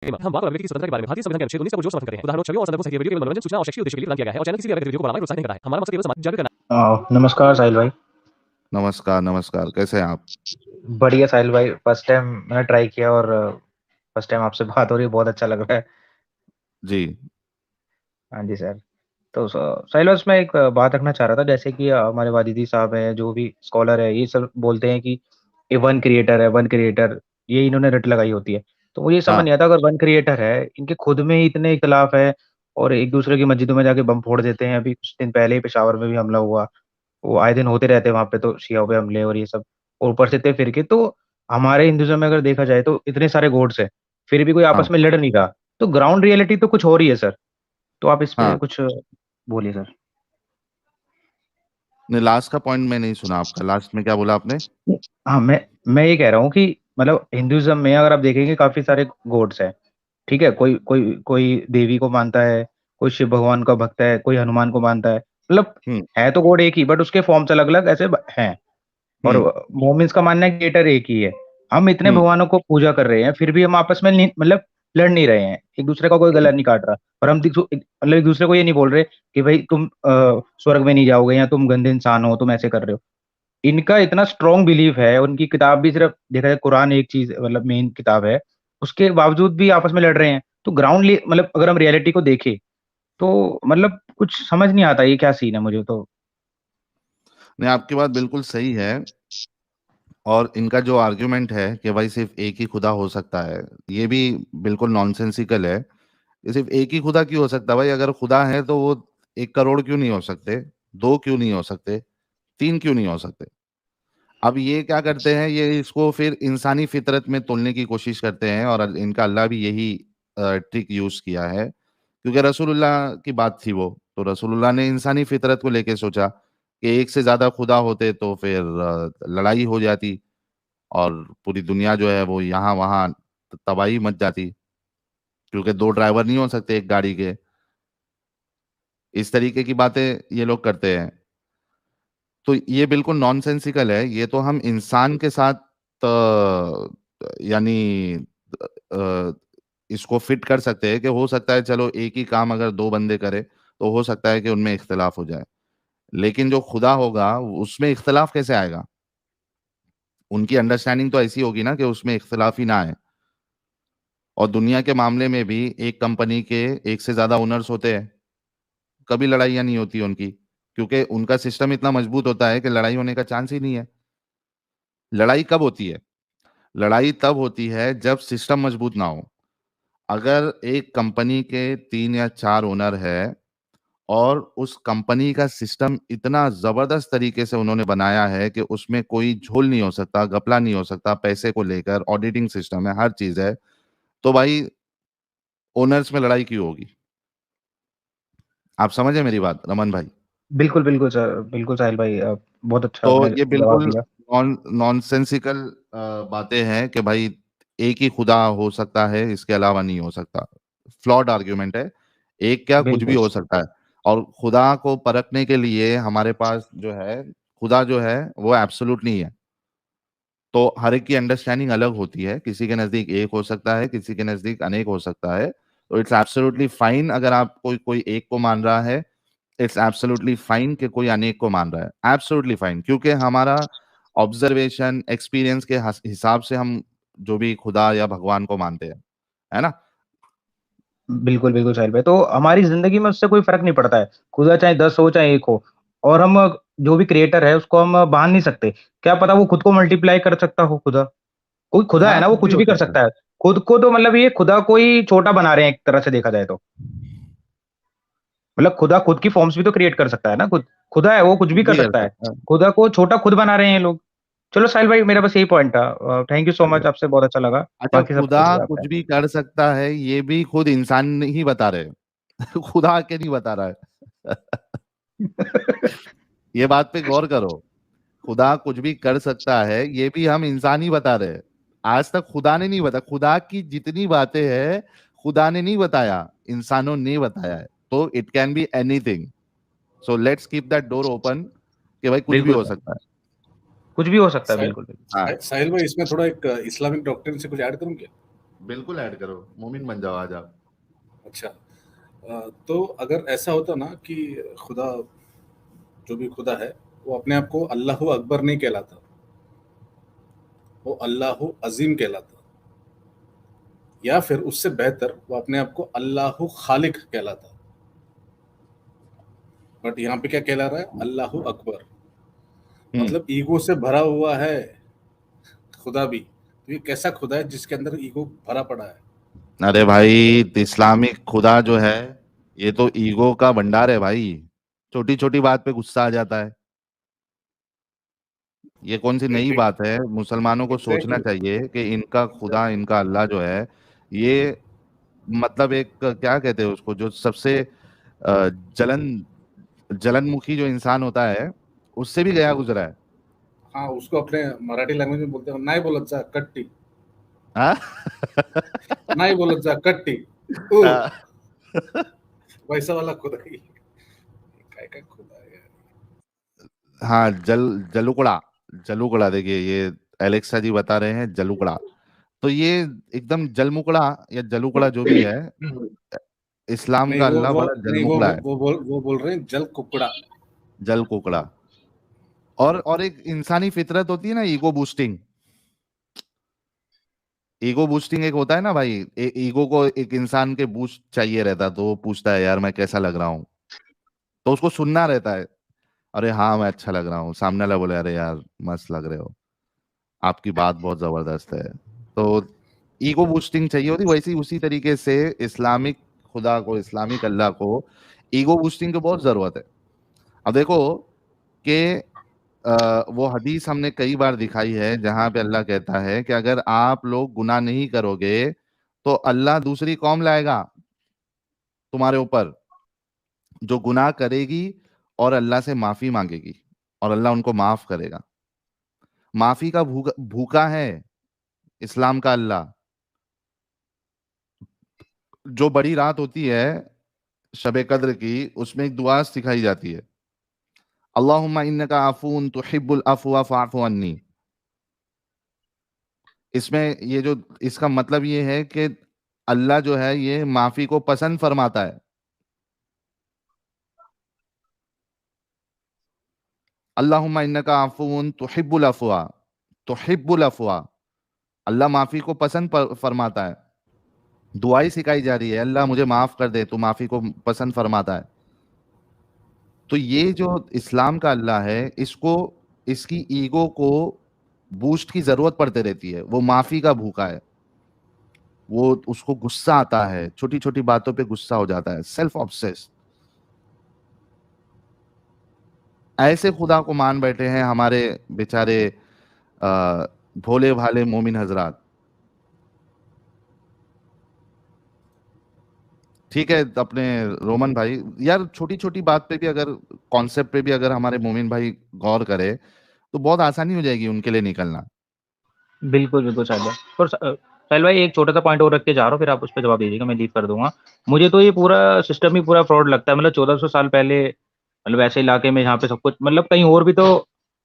हम बात कर रहे हैं स्वतंत्रता के बारे में। भारतीय संविधान के अनुच्छेद 19 का जो समर्थन करते हैं, उदाहरण छवि और संदर्भों सहित वीडियो केवल मनोरंजन, सूचना और शैक्षिक उद्देश्य के लिए प्रदान किया गया है और चैनल किसी भी वीडियो को बनाना प्रोत्साहित नहीं करता है। हमारा मकसद केवल समाज जागरूक करना। नमस्कार साहिल भाई। नमस्कार नमस्कार, कैसे हैं आप? बढ़िया साहिल भाई, फर्स्ट टाइम मैंने ट्राई किया और फर्स्ट टाइम आपसे बात हो रही है, बहुत अच्छा लग रहा है। जी। हाँ जी सर। तो साहिल भाई, उसमें एक बात रखना चाह रहा था, जैसे कि हमारे वादिदी साहब हैं, जो भी स्कॉलर है, ये सब बोलते हैं कि ये वन क्रिएटर है, वन क्रिएटर, ये इन्होंने रट लगाई होती है। तो मुझे समझ हाँ नहीं आता, अगर वन क्रिएटर है, इनके खुद में ही इतने इख्तलाफ है और एक दूसरे की मस्जिदों में जाके बम फोड़ देते हैं। अभी कुछ दिन पहले ही पेशावर में भी हमला हुआ, वो आए दिन होते रहते हैं वहां पे, तो शिया पे हमले और ये सब, और ऊपर से इतने फिरके। तो हमारे हिंदुइज्म में अगर देखा जाए तो इतने सारे गॉड्स हैं, फिर भी कोई आपस हाँ में लड़ नहीं रहा। तो ग्राउंड रियलिटी तो कुछ हो रही है सर। तो आप इस पे हाँ। कुछ बोलिए सर। नहीं, लास्ट का पॉइंट मैं नहीं सुना आपका। लास्ट में क्या बोला आपने? हाँ, मैं ये कह रहा हूँ कि मतलब हिंदुइज्म में अगर आप देखेंगे काफी सारे गॉड्स हैं, ठीक है। कोई कोई कोई देवी को मानता है, कोई शिव भगवान का भक्त है, कोई हनुमान को मानता है, मतलब हम्म है तो गॉड एक ही, बट उसके फॉर्म्स अलग अलग ऐसे हैं। और हम्म मोमिन्स का मानना है क्रिएटर एक ही है। हम इतने हम्म भगवानों को पूजा कर रहे हैं, फिर भी हम आपस में मतलब लड़ नहीं रहे हैं, एक दूसरे का कोई गला नहीं काट रहा। और हम मतलब एक दूसरे को ये नहीं बोल रहे कि भाई तुम स्वर्ग में नहीं जाओगे, या तुम गंदे इंसान हो, तुम ऐसे कर रहे हो। इनका इतना स्ट्रॉन्ग बिलीफ है, उनकी किताब भी, सिर्फ देखा जाए कुरान एक चीज मतलब मेन किताब है, उसके बावजूद भी आपस में लड़ रहे हैं। तो ग्राउंड मतलब अगर हम रियलिटी को देखें तो मतलब कुछ समझ नहीं आता ये क्या सीन है मुझे तो। नहीं, आपकी बात बिल्कुल सही है। और इनका जो आर्ग्यूमेंट है कि भाई सिर्फ एक ही खुदा हो सकता है, ये भी बिल्कुल नॉनसेंसिकल है। ये सिर्फ एक ही खुदा क्यों हो सकता है भाई? अगर खुदा है तो वो 1 करोड़ क्यों नहीं हो सकते? 2 क्यों नहीं हो सकते? 3 क्यों नहीं हो सकते? अब ये क्या करते हैं, ये इसको फिर इंसानी फितरत में तोलने की कोशिश करते हैं, और इनका अल्लाह भी यही ट्रिक यूज किया है। क्योंकि रसूलुल्लाह की बात थी वो, तो रसूलुल्लाह ने इंसानी फितरत को लेके सोचा कि एक से ज्यादा खुदा होते तो फिर लड़ाई हो जाती, और पूरी दुनिया जो है वो यहाँ वहाँ तबाही मच जाती, क्योंकि 2 ड्राइवर नहीं हो सकते एक गाड़ी के। इस तरीके की बातें ये लोग करते हैं। तो ये बिल्कुल नॉनसेंसिकल है। ये तो हम इंसान के साथ यानी अ, इसको फिट कर सकते हैं कि हो सकता है चलो एक ही काम अगर 2 बंदे करे तो हो सकता है कि उनमें इख्तिलाफ हो जाए। लेकिन जो खुदा होगा उसमें इख्तिलाफ कैसे आएगा? उनकी अंडरस्टैंडिंग तो ऐसी होगी ना कि उसमें इख्तिलाफ ही ना आए। और दुनिया के मामले में भी एक कंपनी के एक से ज्यादा ओनर्स होते हैं, कभी लड़ाइयाँ नहीं होती उनकी, क्योंकि उनका सिस्टम इतना मजबूत होता है कि लड़ाई होने का चांस ही नहीं है। लड़ाई कब होती है? लड़ाई तब होती है जब सिस्टम मजबूत ना हो। अगर एक कंपनी के 3 या 4 ओनर है, और उस कंपनी का सिस्टम इतना जबरदस्त तरीके से उन्होंने बनाया है कि उसमें कोई झोल नहीं हो सकता, घपला नहीं हो सकता, पैसे को लेकर ऑडिटिंग सिस्टम है, हर चीज है, तो भाई ओनर्स में लड़ाई क्यों होगी? आप समझे मेरी बात रमन भाई? बिल्कुल बिल्कुल सर, बिल्कुल साहिल भाई, बहुत अच्छा तो आपने ये जवाब बिल्कुल दिया। नॉनसेंसिकल बातें हैं कि भाई एक ही खुदा हो सकता है, इसके अलावा नहीं हो सकता। फ्लॉड आर्ग्यूमेंट है। एक क्या, कुछ भी बिल्कुल हो सकता है। और खुदा को परखने के लिए हमारे पास जो है, खुदा जो है वो एब्सोल्यूट नहीं है। तो हर एक की अंडरस्टैंडिंग अलग होती है। किसी के नजदीक एक हो सकता है, किसी के नजदीक अनेक हो सकता है। तो इट्स एब्सोल्युटली फाइन अगर आप कोई कोई एक को मान रहा है। इट्स एब्सोल्युटली फाइन कि कोई अनेक को मान रहा है। एब्सोल्युटली फाइन, क्योंकि हमारा ऑब्जर्वेशन एक्सपीरियंस के हिसाब से हम जो भी खुदा या भगवान को मानते हैं, है ना? बिल्कुल बिल्कुल साहिल भाई, तो हमारी जिंदगी में उससे कोई फर्क नहीं पड़ता है, खुदा चाहे 10 हो चाहे एक हो। और हम जो भी क्रिएटर है उसको हम बांध नहीं सकते। क्या पता वो खुद को मल्टीप्लाई कर सकता हो, खुदा कोई खुदा है हाँ, ना, वो कुछ भी कुछ हो भी कर सकता है। सकता है। खुद को तो मतलब ये खुदा को ही छोटा बना रहे हैं एक तरह से देखा जाए तो। मतलब खुदा खुद की फॉर्म्स भी तो क्रिएट कर सकता है ना, खुद खुदा है, वो कुछ कुछ भी कर भी कर सकता है। सकता है। खुदा को छोटा खुद बना रहे हैं ये लोग। चलो साहिल भाई, मेरा बस यही पॉइंट था। थैंक यू सो मच, आपसे बहुत अच्छा लगा। अच्छा, बाकी सब खुदा सही है आपका। कुछ भी कर सकता है ये भी खुद इंसान ही बता रहे हैं। खुदा के नहीं बता रहा है। ये बात पे गौर करो। खुदा कुछ भी कर सकता है ये भी हम इंसान ही बता रहे हैं। आज तक खुदा ने नहीं बताया। खुदा की जितनी बातें हैं खुदा ने नहीं बताया, इंसानों ने बताया है। तो it can be anything. So let's keep that door open कि भाई कुछ भी बिल्कुल हो सर, सकता है। कुछ भी हो सकता है, साहिल बिल्कुल बिल्कुल। हाँ, साहिल भाई, इसमें थोड़ा एक इस्लामिक डॉक्ट्रिन से कुछ ऐड करूं क्या? बिल्कुल ऐड करो, मोमिन बन जाओ आज आप। अच्छा, तो अगर ऐसा होता ना कि खुदा, जो भी खुदा है, वो अपने आप को अल्लाह अकबर नहीं कहलाता, वो अल्लाह अजीम कहलाता, या फिर उससे बेहतर वो अपने आप को अल्लाह खालिक कहलाता, बट यहाँ पे क्या कहला रहा है, अल्लाह अकबर। मतलब ईगो से भरा हुआ है खुदा भी। तो ये कैसा खुदा है जिसके अंदर ईगो भरा पड़ा है? अरे भाई, इस्लामिक खुदा जो है ये तो ईगो का भंडार है भाई। छोटी छोटी बात पे गुस्सा आ जाता है। ये कौन सी नई बात है? मुसलमानों को सोचना एग्जैक्टली। चाहिए कि इनका खुदा, इनका अल्लाह जो है ये मतलब एक क्या कहते हैं उसको, जो सबसे जलन जलनमुखी जो इंसान होता है उससे भी गया गुजरा है। हाँ, उसको अपने मराठी लैंग्वेज में बोलते हैं, नाही बोलत जा कट्टी, हाँ? नाही बोलत जा कट्टी, ओ वैसा वाला खुदा ही। काय काय खुदा है यार। हाँ, जलुकड़ा। जलुकड़ा, देखिए ये एलेक्सा जी बता रहे हैं जलुकड़ा। तो ये एकदम जलमुकड़ा या जलुकड़ा जो भी है, इस्लाम नहीं, का वो अल्लाह वो बड़ा नहीं, जलमुकड़ा है। वो बोल रहे हैं जल कुकड़ा। जल कुकड़ा। और एक इंसानी फितरत होती है ना, ईगो बूस्टिंग। ईगो बूस्टिंग एक होता है ना भाई, ईगो को एक इंसान के बूस्ट चाहिए रहता, तो वो पूछता है यार मैं कैसा लग रहा हूँ, तो उसको सुनना रहता है। अरे हाँ मैं अच्छा लग रहा हूँ, सामने वाला बोले अरे यार मस्त लग रहे हो, आपकी बात बहुत जबरदस्त है। तो ईगो बूस्टिंग चाहिए होती, वैसे ही उसी तरीके से इस्लामिक खुदा को, इस्लामिक अल्लाह को ईगो बूस्टिंग की बहुत जरूरत है। अब देखो कि वो हदीस हमने कई बार दिखाई है जहां पे अल्लाह कहता है कि अगर आप लोग गुनाह नहीं करोगे तो अल्लाह दूसरी कौम लाएगा तुम्हारे ऊपर, जो गुनाह करेगी और अल्लाह से माफी मांगेगी, और अल्लाह उनको माफ करेगा। माफी का भूखा भूखा है इस्लाम का अल्लाह। जो बड़ी रात होती है शबे कद्र की, उसमें एक दुआ सिखाई जाती है, अल्लाहुम्मा इन्नका अफून तुहिब्बुल अफ़्वा फ़अफ़ु अन्नी। इसमें ये जो, इसका मतलब ये है कि अल्लाह जो है ये माफी को पसंद फरमाता है। अल्लाहुम्मा इन्नका अफून तुहिब्बुल अफ़्वा, तुहिब्बुल अफ़्वा। अल्लाह माफी को पसंद फरमाता है। दुआई सिखाई जा रही है, अल्लाह मुझे माफ कर दे, तू माफी को पसंद फरमाता है। तो ये जो इस्लाम का अल्लाह है, इसको, इसकी ईगो को बूस्ट की जरूरत पड़ती रहती है। वो माफी का भूखा है, वो उसको गुस्सा आता है, छोटी छोटी बातों पे गुस्सा हो जाता है, सेल्फ ऑब्सेस्ड। ऐसे खुदा को मान बैठे हैं हमारे बेचारे अ, भोले भाले मोमिन हजरात। ठीक है अपने रोमन भाई, यार छोटी छोटी बात पे भी अगर, कॉन्सेप्ट पे भी अगर हमारे मोमिन भाई गौर करे तो बहुत आसानी हो जाएगी उनके लिए निकलना। बिल्कुल, बिल्कुल साहिल भाई। और साहिल भाई एक छोटा-सा पॉइंट और रख के जा रहा हूँ, फिर आप उस पे जवाब दीजिएगा, मैं लीव कर दूँगा। मुझे तो ये पूरा सिस्टम ही पूरा फ्रॉड लगता है। मतलब 1400 साल पहले, मतलब ऐसे इलाके में जहाँ पे सब कुछ, मतलब कहीं और भी तो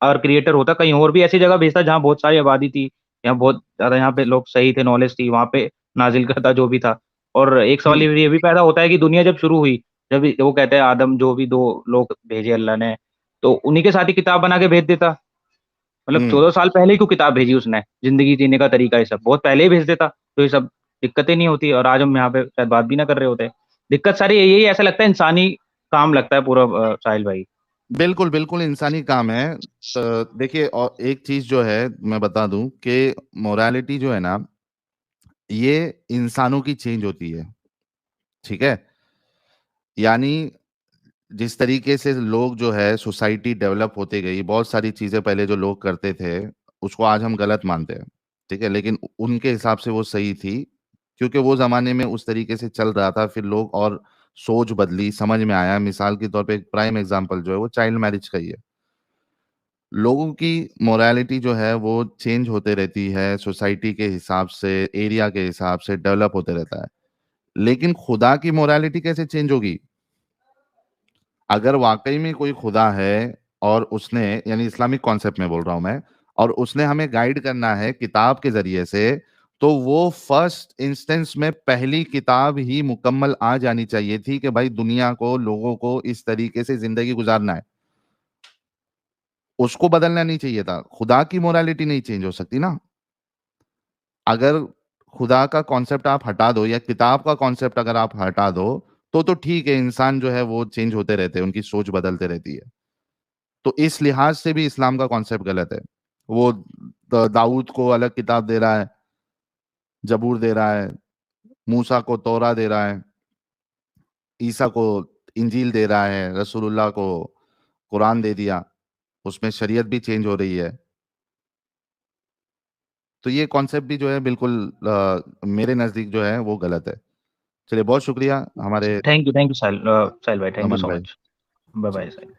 अगर क्रिएटर होता, कहीं और भी ऐसी जगह भेजता जहाँ बहुत सारी आबादी थी, यहाँ बहुत ज़्यादा, यहाँ पे लोग सही थे, नॉलेज थी, वहाँ पे नाज़िल करता जो भी था। और एक सवाल हम्म। ये भी पैदा होता है कि दुनिया जब शुरू हुई, जब वो कहते हैं आदम, जो भी 2 लोग भेजे अल्लाह ने, तो उन्हीं के साथ ही किताब बना के भेज देता। मतलब हम्म। 14 साल पहले ही क्यों किताब भेजी उसने? ज़िंदगी जीने का तरीका ये सब, बहुत पहले ही भेज देता, तो ये सब दिक्कतें नहीं होती और आज हम यहाँ पे शायद बात भी ना कर रहे होते। दिक्कत सारी यही है, ऐसा लगता है इंसानी काम लगता है पूरा साहिल भाई। बिल्कुल बिल्कुल इंसानी काम है। तो देखिए, और एक चीज जो है मैं बता दूं कि मोरालिटी जो है ना, ये इंसानों की चेंज होती है। ठीक है, यानी जिस तरीके से लोग जो है, सोसाइटी डेवलप होते गई, बहुत सारी चीजें पहले जो लोग करते थे उसको आज हम गलत मानते हैं। ठीक है, लेकिन उनके हिसाब से वो सही थी, क्योंकि वो जमाने में उस तरीके से चल रहा था। फिर लोग और सोच बदली, समझ में आया। मिसाल के तौर पे एक प्राइम एग्जांपल जो है वो चाइल्ड मैरिज का ही है। लोगों की मोरालिटी जो है वो चेंज होते रहती है, सोसाइटी के हिसाब से, एरिया के हिसाब से डेवलप होते रहता है। लेकिन खुदा की मोरालिटी कैसे चेंज होगी? अगर वाकई में कोई खुदा है और उसने, यानी इस्लामिक कॉन्सेप्ट में बोल रहा हूं मैं, और उसने हमें गाइड करना है किताब के जरिए से, तो वो फर्स्ट इंस्टेंस में पहली किताब ही मुकम्मल आ जानी चाहिए थी कि भाई दुनिया को, लोगों को इस तरीके से जिंदगी गुजारना है। उसको बदलना नहीं चाहिए था। खुदा की मोरालिटी नहीं चेंज हो सकती ना। अगर खुदा का कॉन्सेप्ट आप हटा दो या किताब का कॉन्सेप्ट अगर आप हटा दो तो ठीक है, इंसान जो है वो चेंज होते रहते हैं, उनकी सोच बदलते रहती है। तो इस लिहाज से भी इस्लाम का कॉन्सेप्ट गलत है। वो दाऊद को अलग किताब दे रहा है, जबूर दे रहा है, मूसा को तौरा दे रहा है, ईसा को इंजील दे रहा है, रसूलुल्लाह को कुरान दे दिया, उसमें शरीयत भी चेंज हो रही है। तो ये कॉन्सेप्ट भी जो है बिल्कुल मेरे नजदीक जो है वो गलत है। चलिए, बहुत शुक्रिया हमारे थैंक यू साहिल भाई, थैंक यू अमन सो भाई। मच। बाय बाय साहिल।